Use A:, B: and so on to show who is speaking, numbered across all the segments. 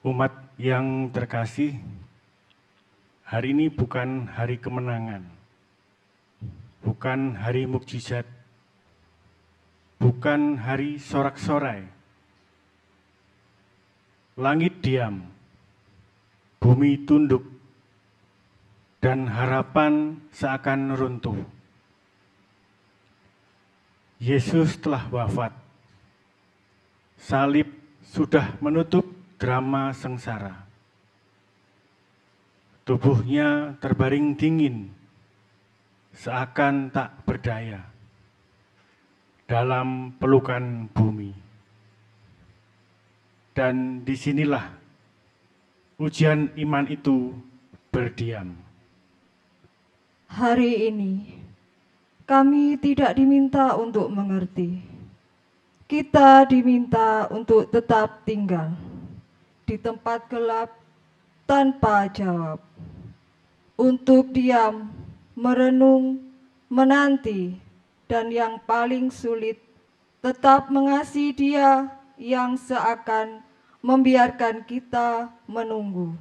A: Umat yang terkasih, hari ini bukan hari kemenangan, bukan hari mukjizat, bukan hari sorak-sorai. Langit diam, bumi tunduk, dan harapan seakan runtuh. Yesus telah wafat. Salib sudah menutup drama sengsara. Tubuhnya terbaring dingin, seakan tak berdaya dalam pelukan bumi. Dan disinilah ujian iman itu berdiam.
B: Hari ini kami tidak diminta untuk mengerti. Kita diminta untuk tetap tinggal di tempat gelap tanpa jawab, untuk diam, merenung, menanti, dan yang paling sulit, tetap mengasihi Dia yang seakan membiarkan kita menunggu.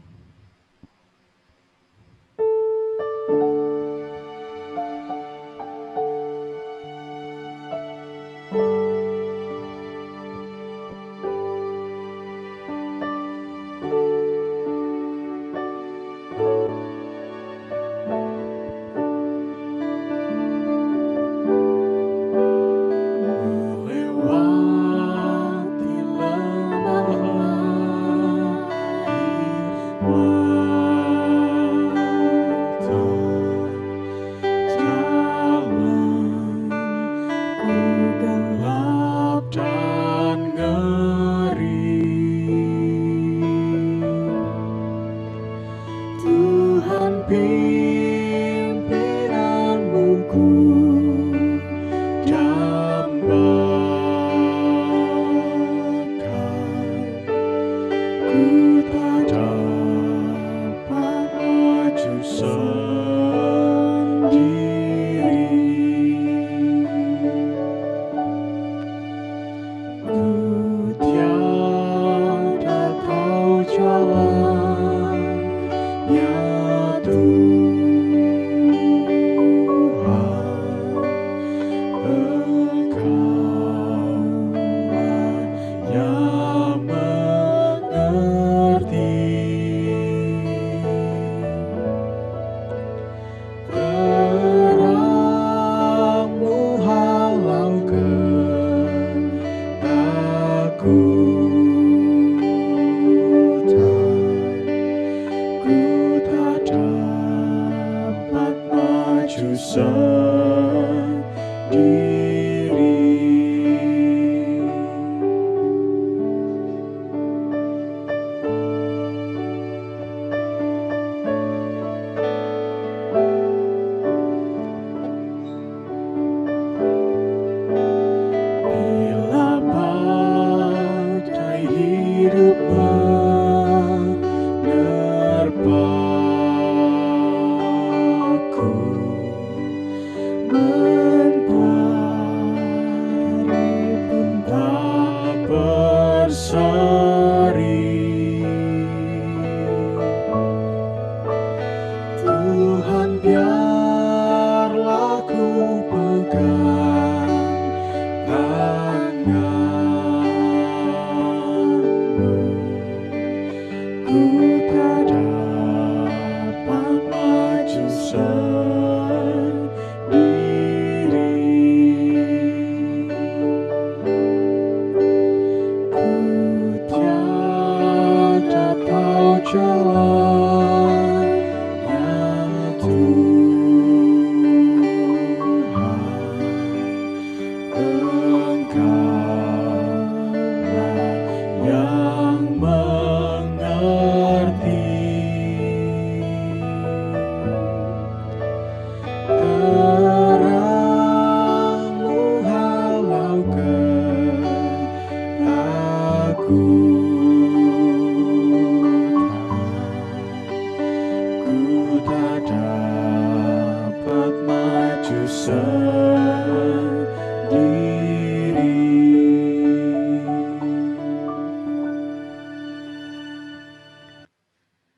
C: ku tak dapat maju sendiri.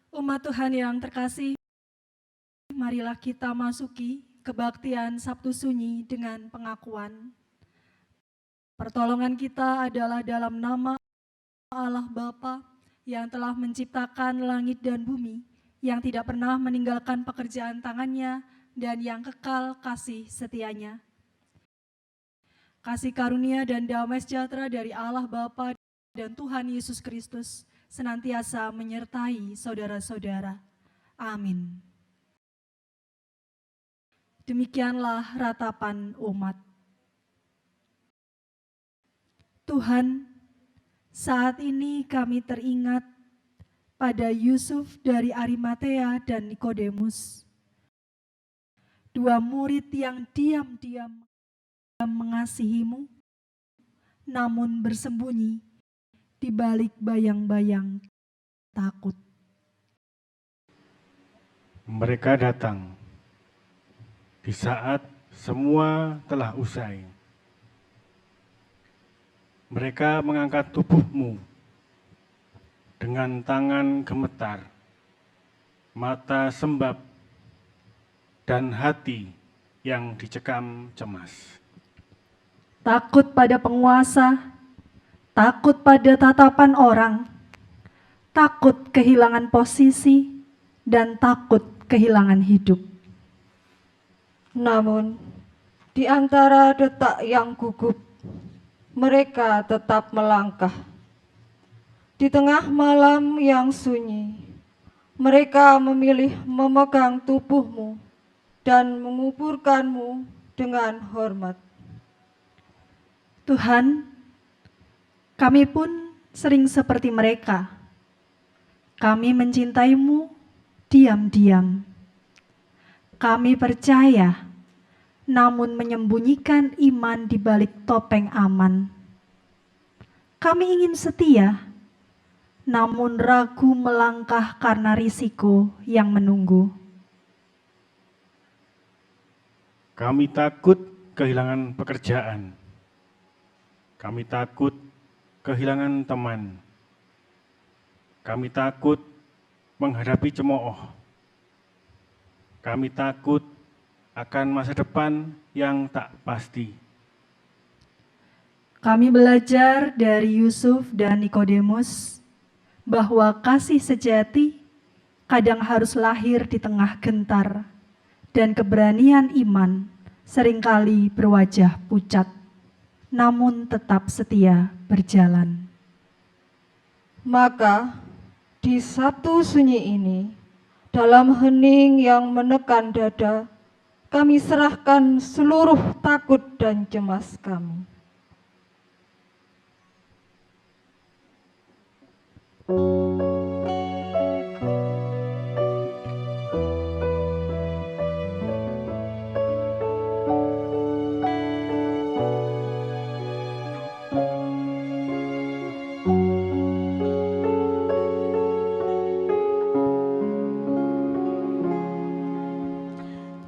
D: Umat Tuhan yang terkasih, marilah kita masuki kebaktian Sabtu Sunyi dengan pengakuan. Pertolongan kita adalah dalam nama Allah Bapa yang telah menciptakan langit dan bumi, yang tidak pernah meninggalkan pekerjaan tangannya, dan yang kekal kasih setianya. Kasih karunia dan damai sejahtera dari Allah Bapa dan Tuhan Yesus Kristus senantiasa menyertai saudara-saudara. Amin. Demikianlah ratapan umat. Tuhan, saat ini kami teringat pada Yusuf dari Arimatea dan Nikodemus, dua murid yang diam-diam mengasihimu, namun bersembunyi di balik bayang-bayang takut.
A: Mereka datang di saat semua telah usai. Mereka mengangkat tubuhmu dengan tangan gemetar, mata sembab, dan hati yang dicekam cemas.
D: Takut pada penguasa, takut pada tatapan orang, takut kehilangan posisi, dan takut kehilangan hidup.
B: Namun, di antara detak yang gugup, mereka tetap melangkah. Di tengah malam yang sunyi, mereka memilih memegang tubuhmu dan menguburkanmu dengan hormat.
D: Tuhan, kami pun sering seperti mereka. Kami mencintaimu diam-diam. Kami percaya, namun menyembunyikan iman di balik topeng aman. Kami ingin setia, namun ragu melangkah karena risiko yang menunggu.
A: Kami takut kehilangan pekerjaan. Kami takut kehilangan teman. Kami takut menghadapi cemooh. Kami takut akan masa depan yang tak pasti.
D: Kami belajar dari Yusuf dan Nikodemus bahwa kasih sejati kadang harus lahir di tengah gentar, dan keberanian iman seringkali berwajah pucat, namun tetap setia berjalan.
B: Maka, di Sabtu Sunyi ini, dalam hening yang menekan dada, kami serahkan seluruh takut dan cemas kami.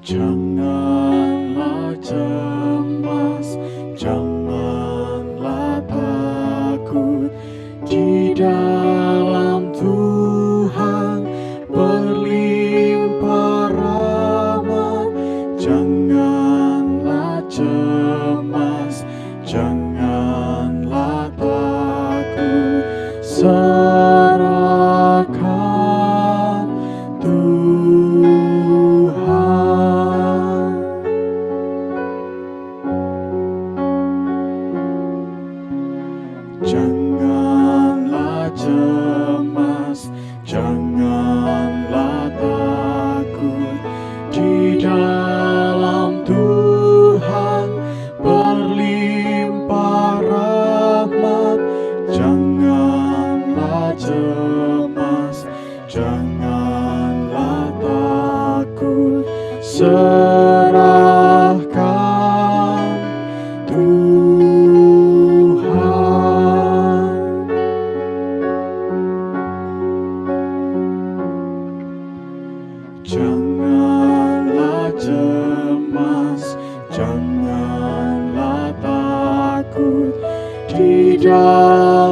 C: Janganlah cemas, janganlah takut, di dalam Tuhan berlimpah rahmat. Janganlah cemas, janganlah takut, serahkan Tuhan. Janganlah cemas, janganlah takut, di dalam Tuhan berlimpah rahmat. Janganlah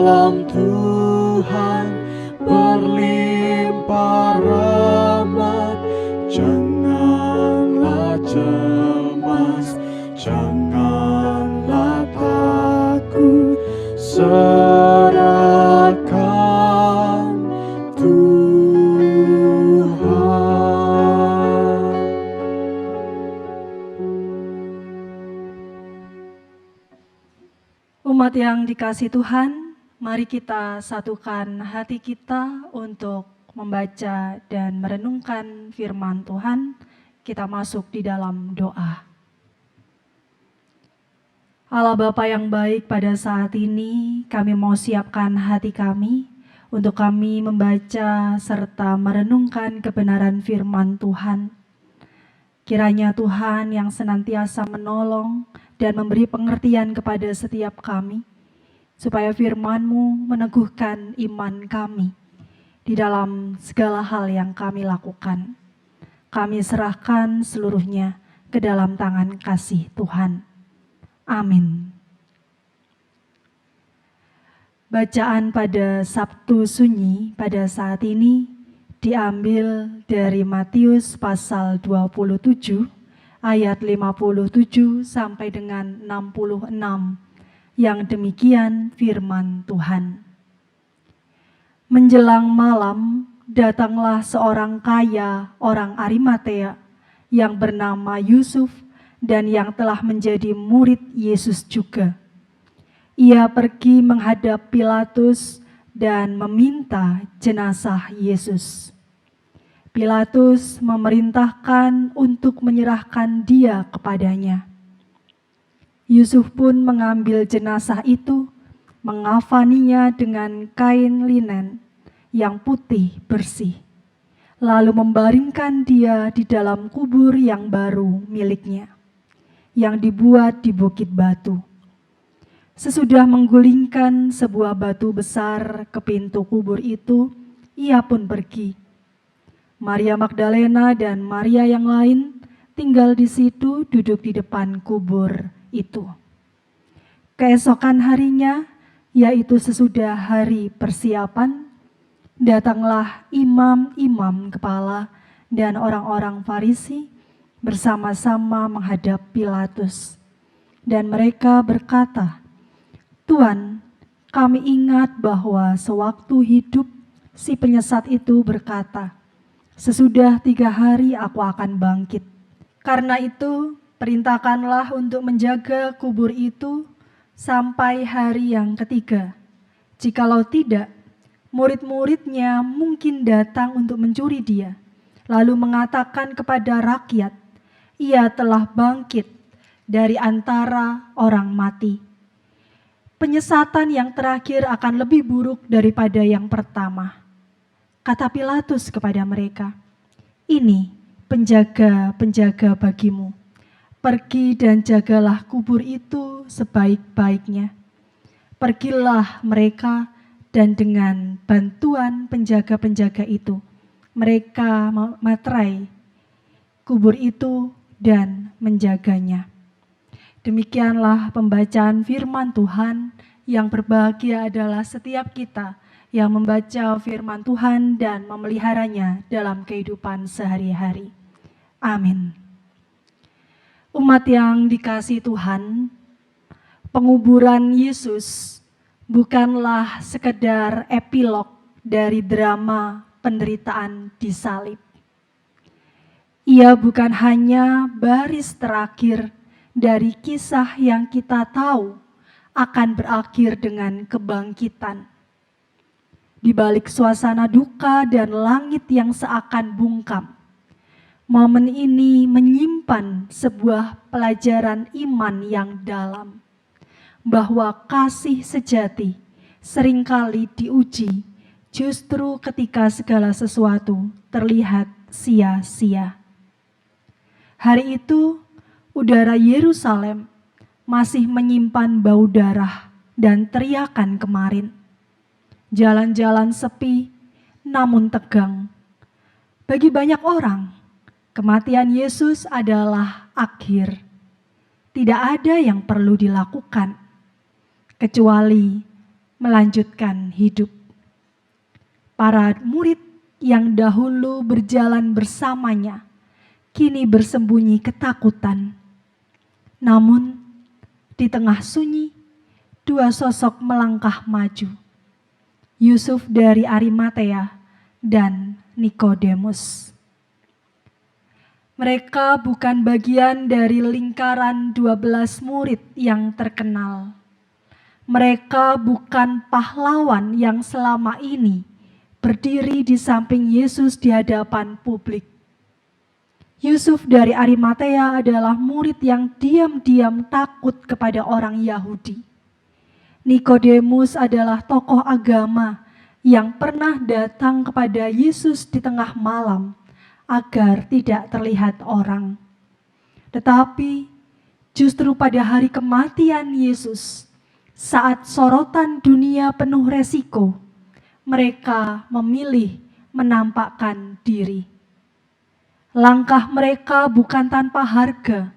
C: dalam Tuhan berlimpah rahmat. Janganlah cemas, janganlah takut, serahkan Tuhan.
D: Umat yang dikasihi Tuhan, mari kita satukan hati kita untuk membaca dan merenungkan firman Tuhan. Kita masuk di dalam doa. Allah Bapa yang baik, pada saat ini kami mau siapkan hati kami untuk kami membaca serta merenungkan kebenaran firman Tuhan. Kiranya Tuhan yang senantiasa menolong dan memberi pengertian kepada setiap kami, supaya firman-Mu meneguhkan iman kami di dalam segala hal yang kami lakukan. Kami serahkan seluruhnya ke dalam tangan kasih Tuhan. Amin. Bacaan pada Sabtu Sunyi pada saat ini diambil dari Matius pasal 27 ayat 57 sampai dengan 66, yang demikian firman Tuhan. Menjelang malam, datanglah seorang kaya orang Arimatea yang bernama Yusuf dan yang telah menjadi murid Yesus juga. Ia pergi menghadap Pilatus dan meminta jenazah Yesus. Pilatus memerintahkan untuk menyerahkan dia kepadanya. Yusuf pun mengambil jenazah itu, mengafaninya dengan kain linen yang putih bersih, lalu membaringkan dia di dalam kubur yang baru miliknya, yang dibuat di bukit batu. Sesudah menggulingkan sebuah batu besar ke pintu kubur itu, ia pun pergi. Maria Magdalena dan Maria yang lain tinggal di situ, duduk di depan kubur itu. Keesokan harinya, yaitu sesudah hari persiapan, datanglah imam-imam kepala dan orang-orang Farisi bersama-sama menghadap Pilatus. Dan mereka berkata, "Tuan, kami ingat bahwa sewaktu hidup si penyesat itu berkata, 'Sesudah 3 hari aku akan bangkit.' Karena itu, perintahkanlah untuk menjaga kubur itu sampai hari yang ketiga. Jikalau tidak, murid-muridnya mungkin datang untuk mencuri dia, lalu mengatakan kepada rakyat, 'Ia telah bangkit dari antara orang mati.' Penyesatan yang terakhir akan lebih buruk daripada yang pertama." Kata Pilatus kepada mereka, "Ini penjaga-penjaga bagimu. Pergi dan jagalah kubur itu sebaik-baiknya." Pergilah mereka, dan dengan bantuan penjaga-penjaga itu, mereka memeterai kubur itu dan menjaganya. Demikianlah pembacaan firman Tuhan. Yang berbahagia adalah setiap kita yang membaca firman Tuhan dan memeliharanya dalam kehidupan sehari-hari. Amin. Umat yang dikasihi Tuhan, penguburan Yesus bukanlah sekedar epilog dari drama penderitaan di salib. Ia bukan hanya baris terakhir dari kisah yang kita tahu akan berakhir dengan kebangkitan. Di balik suasana duka dan langit yang seakan bungkam, momen ini menyimpan sebuah pelajaran iman yang dalam, bahwa kasih sejati seringkali diuji justru ketika segala sesuatu terlihat sia-sia. Hari itu, udara Yerusalem masih menyimpan bau darah dan teriakan kemarin. Jalan-jalan sepi, namun tegang. Bagi banyak orang, kematian Yesus adalah akhir. Tidak ada yang perlu dilakukan, kecuali melanjutkan hidup. Para murid yang dahulu berjalan bersamanya, kini bersembunyi ketakutan. Namun, di tengah sunyi, dua sosok melangkah maju. Yusuf dari Arimatea dan Nikodemus. Mereka bukan bagian dari lingkaran 12 murid yang terkenal. Mereka bukan pahlawan yang selama ini berdiri di samping Yesus di hadapan publik. Yusuf dari Arimatea adalah murid yang diam-diam takut kepada orang Yahudi. Nikodemus adalah tokoh agama yang pernah datang kepada Yesus di tengah malam agar tidak terlihat orang. Tetapi justru pada hari kematian Yesus, saat sorotan dunia penuh resiko, mereka memilih menampakkan diri. Langkah mereka bukan tanpa harga.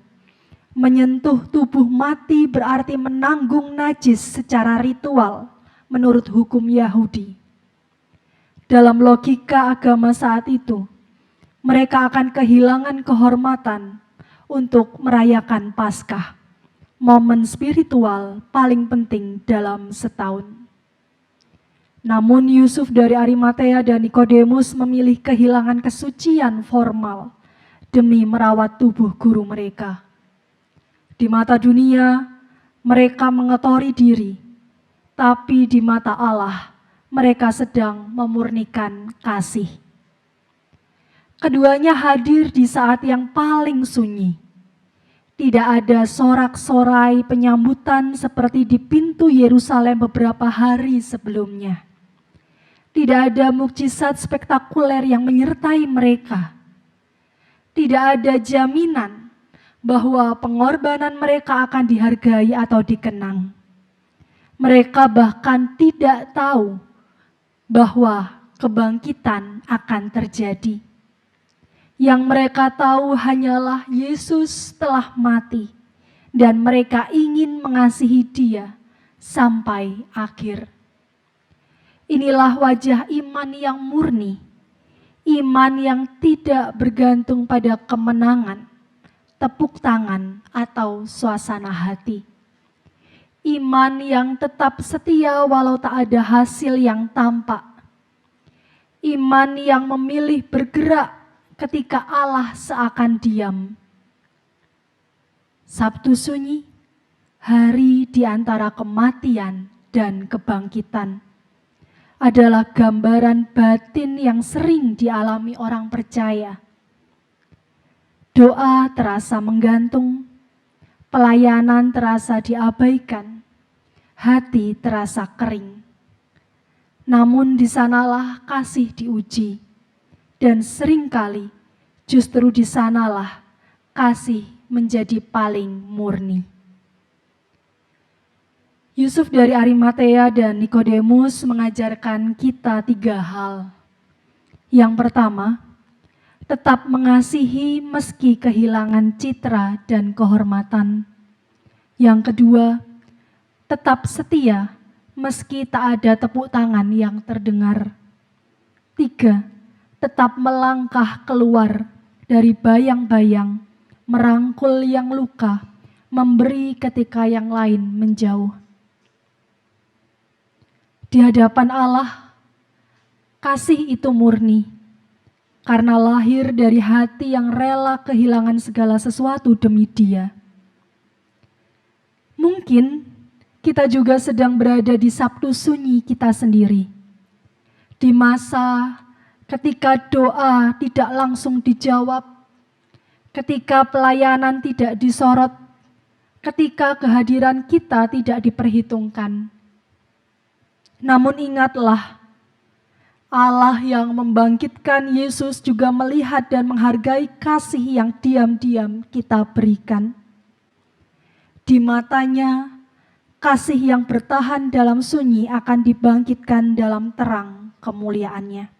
D: Menyentuh tubuh mati berarti menanggung najis secara ritual menurut hukum Yahudi. Dalam logika agama saat itu, mereka akan kehilangan kehormatan untuk merayakan Paskah, momen spiritual paling penting dalam setahun. Namun Yusuf dari Arimatea dan Nikodemus memilih kehilangan kesucian formal demi merawat tubuh guru mereka. Di mata dunia, mereka mengotori diri, tapi di mata Allah, mereka sedang memurnikan kasih. Keduanya hadir di saat yang paling sunyi. Tidak ada sorak-sorai penyambutan seperti di pintu Yerusalem beberapa hari sebelumnya. Tidak ada mukjizat spektakuler yang menyertai mereka. Tidak ada jaminan bahwa pengorbanan mereka akan dihargai atau dikenang. Mereka bahkan tidak tahu bahwa kebangkitan akan terjadi. Yang mereka tahu hanyalah Yesus telah mati dan mereka ingin mengasihi Dia sampai akhir. Inilah wajah iman yang murni, iman yang tidak bergantung pada kemenangan, tepuk tangan, atau suasana hati. Iman yang tetap setia walau tak ada hasil yang tampak. Iman yang memilih bergerak ketika Allah seakan diam. Sabtu Sunyi, hari di antara kematian dan kebangkitan, adalah gambaran batin yang sering dialami orang percaya. Doa terasa menggantung, pelayanan terasa diabaikan, hati terasa kering. Namun di sanalah kasih diuji. Dan seringkali justru di sanalah kasih menjadi paling murni. Yusuf dari Arimatea dan Nikodemus mengajarkan kita 3 hal. Yang pertama, tetap mengasihi meski kehilangan citra dan kehormatan. Yang kedua, tetap setia meski tak ada tepuk tangan yang terdengar. 3, tetap melangkah keluar dari bayang-bayang, merangkul yang luka, memberi ketika yang lain menjauh. Di hadapan Allah, kasih itu murni, karena lahir dari hati yang rela kehilangan segala sesuatu demi Dia. Mungkin kita juga sedang berada di Sabtu Sunyi kita sendiri, di masa ketika doa tidak langsung dijawab, ketika pelayanan tidak disorot, ketika kehadiran kita tidak diperhitungkan. Namun ingatlah, Allah yang membangkitkan Yesus juga melihat dan menghargai kasih yang diam-diam kita berikan. Di matanya, kasih yang bertahan dalam sunyi akan dibangkitkan dalam terang kemuliaannya.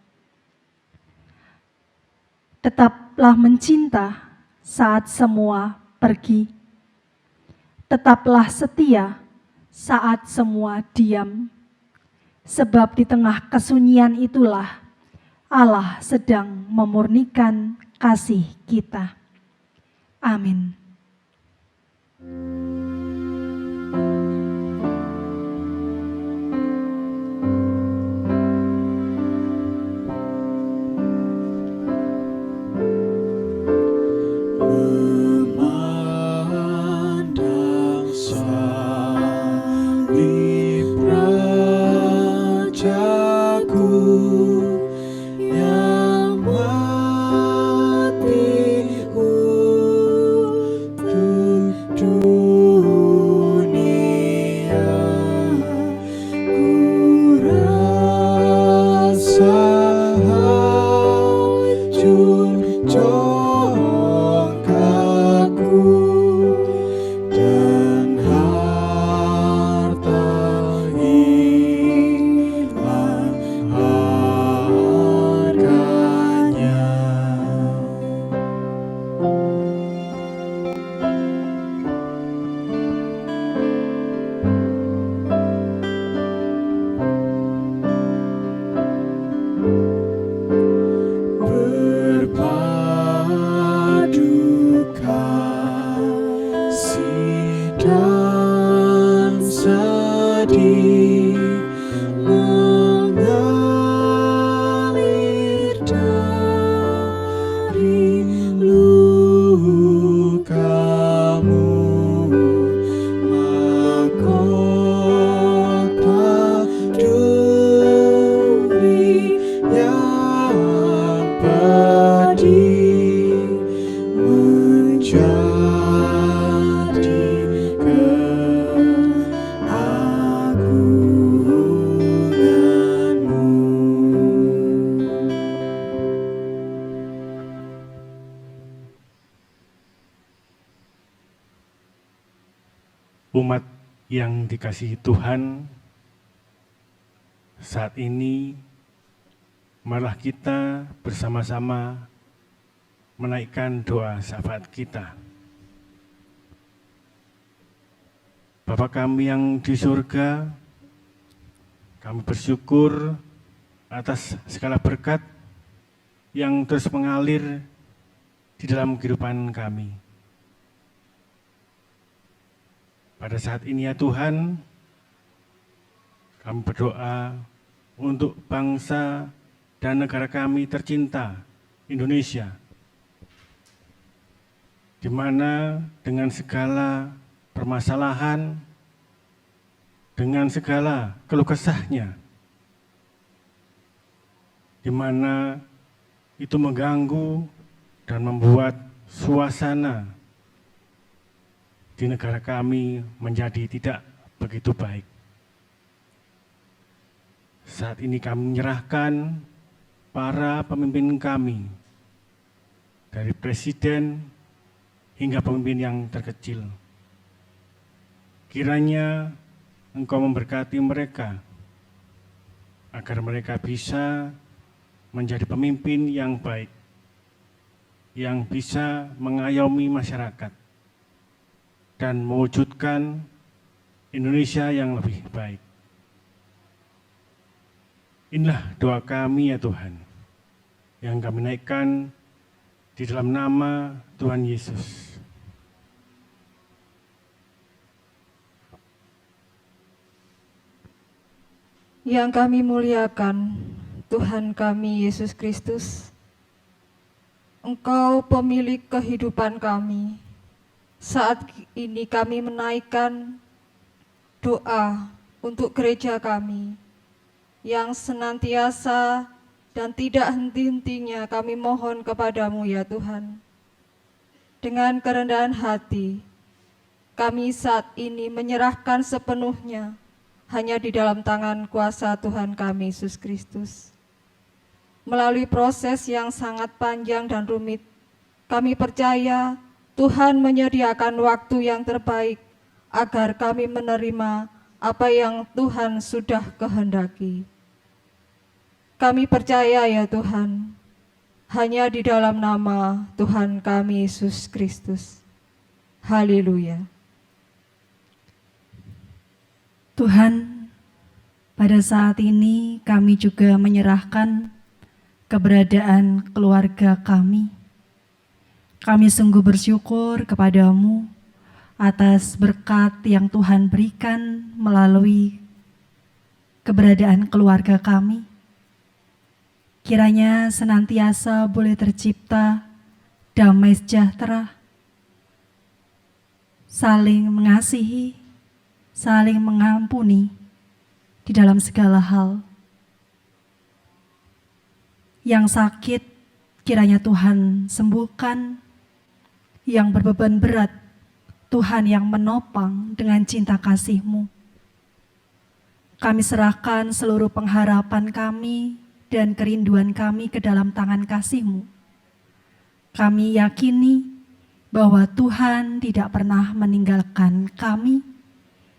D: Tetaplah mencinta saat semua pergi. Tetaplah setia saat semua diam. Sebab di tengah kesunyian itulah Allah sedang memurnikan kasih kita. Amin.
C: Memandang salib Rajaku yang mati untuk dunia, ku rasa hancur jongkakku dan harta hilang harganya. Berpadu kasih dan sedih mengalir dari lukamu, mahkota duri yang pedih menjadi keagunganmu.
A: Umat yang dikasihi Tuhan, saat ini marilah kita bersama-sama menaikkan doa syafaat kita. Bapa kami yang di surga, kami bersyukur atas segala berkat yang terus mengalir di dalam kehidupan kami. Pada saat ini ya Tuhan, kami berdoa untuk bangsa dan negara kami tercinta, Indonesia, di mana dengan segala permasalahan, dengan segala keluh kesahnya, di mana itu mengganggu dan membuat suasana di negara kami menjadi tidak begitu baik. Saat ini kami menyerahkan para pemimpin kami, dari presiden hingga pemimpin yang terkecil. Kiranya Engkau memberkati mereka, agar mereka bisa menjadi pemimpin yang baik, yang bisa mengayomi masyarakat, dan mewujudkan Indonesia yang lebih baik. Inilah doa kami ya Tuhan, yang kami naikkan di dalam nama Tuhan Yesus.
B: Yang kami muliakan, Tuhan kami Yesus Kristus, Engkau pemilik kehidupan kami. Saat ini kami menaikkan doa untuk gereja kami yang senantiasa dan tidak henti-hentinya kami mohon kepadamu ya Tuhan. Dengan kerendahan hati, kami saat ini menyerahkan sepenuhnya hanya di dalam tangan kuasa Tuhan kami Yesus Kristus. Melalui proses yang sangat panjang dan rumit, kami percaya Tuhan menyediakan waktu yang terbaik agar kami menerima apa yang Tuhan sudah kehendaki. Kami percaya ya Tuhan, hanya di dalam nama Tuhan kami Yesus Kristus. Haleluya.
D: Tuhan, Pada saat ini kami juga menyerahkan keberadaan keluarga kami. Kami sungguh bersyukur kepadamu atas berkat yang Tuhan berikan melalui keberadaan keluarga kami. Kiranya senantiasa boleh tercipta damai sejahtera, saling mengasihi, saling mengampuni di dalam segala hal. Yang sakit kiranya Tuhan sembuhkan, yang berbeban berat Tuhan yang menopang dengan cinta kasih-Mu. Kami serahkan seluruh pengharapan kami dan kerinduan kami ke dalam tangan kasih-Mu. Kami yakini bahwa Tuhan tidak pernah meninggalkan kami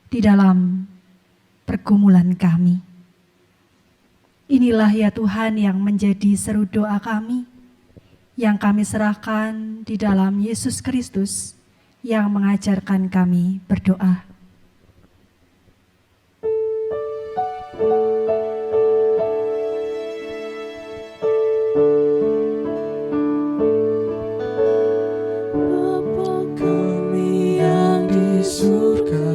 D: di dalam pergumulan kami. Inilah ya Tuhan yang menjadi seru doa kami, yang kami serahkan di dalam Yesus Kristus yang mengajarkan kami berdoa.
C: Bapa kami yang di surga,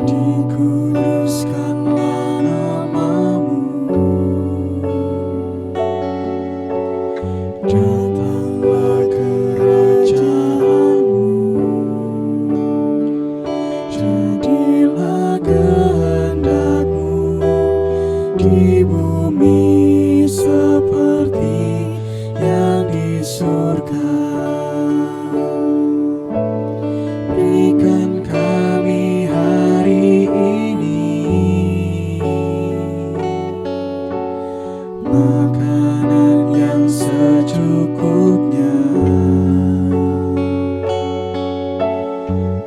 C: dikuduskanlah nama-Mu, datanglah kerajaan-Mu, jadilah kehendak-Mu di bumi seperti yang di surga. Berikan kami hari ini makanan yang secukupnya.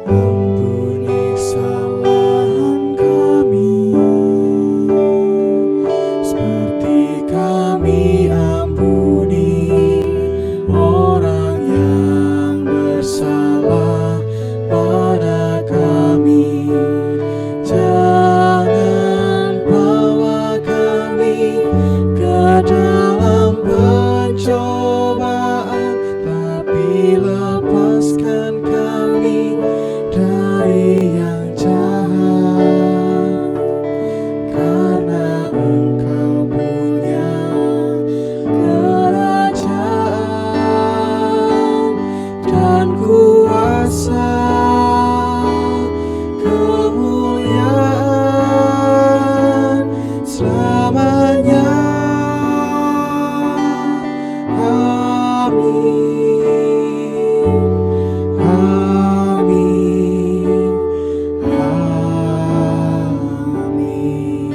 C: Ampuni kesalahan kami, seperti kami ampuni orang yang bersalah pada kami. Jangan bawa kami ke dalam pencobaan, tapi lepaskan kami dari yang jahat. Karena Engkau punya kerajaan dan kuasa, kemuliaan selamanya. Amin. Amin. Amin.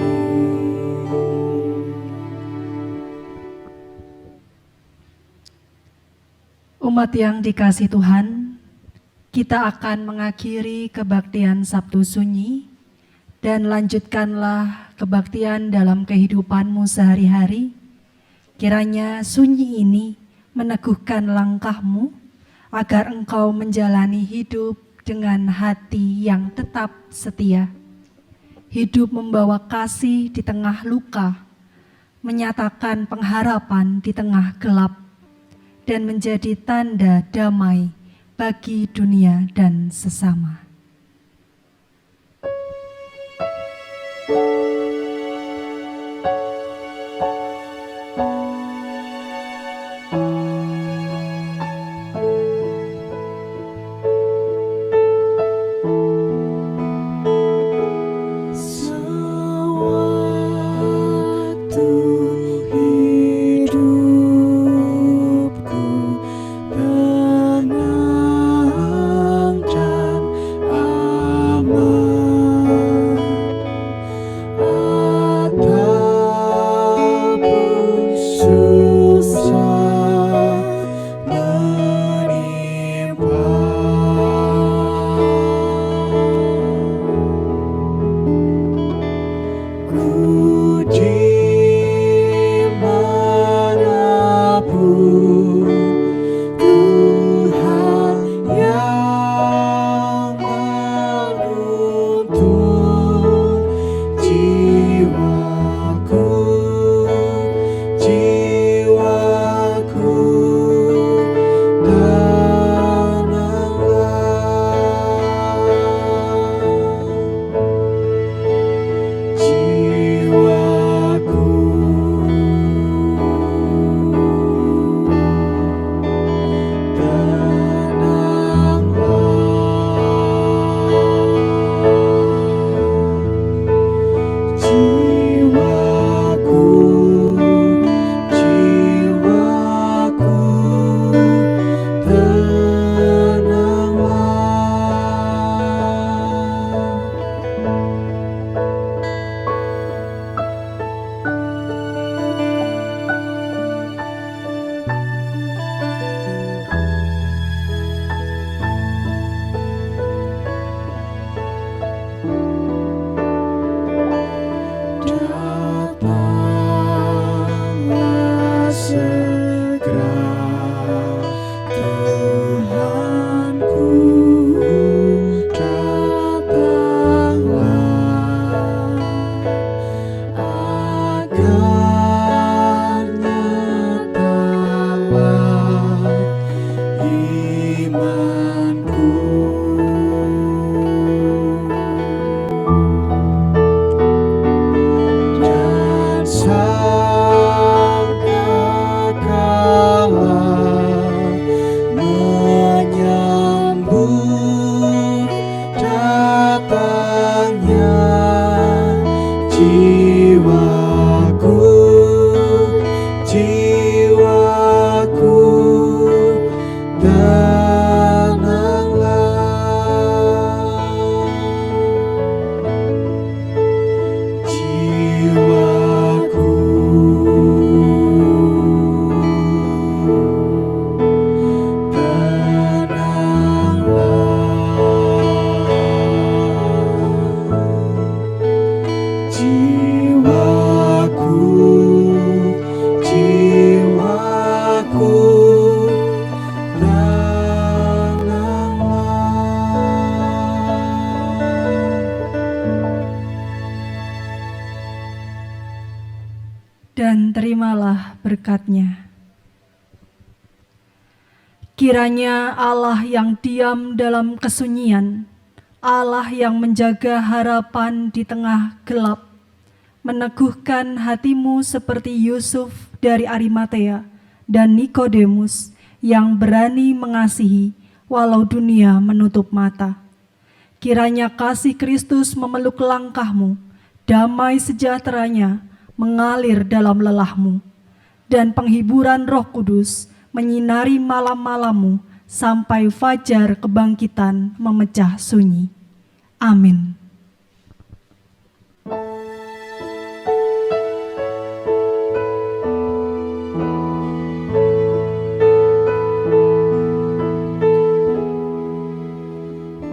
D: Umat yang dikasihi Tuhan, kita akan mengakhiri kebaktian Sabtu Sunyi dan lanjutkanlah kebaktian dalam kehidupanmu sehari-hari. Kiranya sunyi ini meneguhkan langkahmu agar engkau menjalani hidup dengan hati yang tetap setia. Hidup membawa kasih di tengah luka, menyatakan pengharapan di tengah gelap, dan menjadi tanda damai bagi dunia dan sesama.
C: Sewaktu hidupku tenang dan aman,
D: dan terimalah berkat-Nya. Kiranya Allah yang diam dalam kesunyian, Allah yang menjaga harapan di tengah gelap, meneguhkan hatimu seperti Yusuf dari Arimatea dan Nikodemus yang berani mengasihi walau dunia menutup mata. Kiranya kasih Kristus memeluk langkahmu, damai sejahteranya mengalir dalam lelahmu, dan penghiburan Roh Kudus menyinari malam-malammu sampai fajar kebangkitan memecah sunyi. Amin.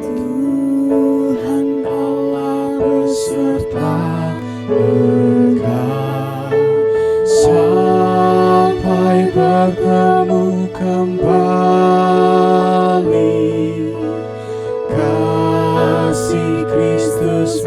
C: Tuhan Allah beserta engkau sampai bertemu kembali. Kasih Kristus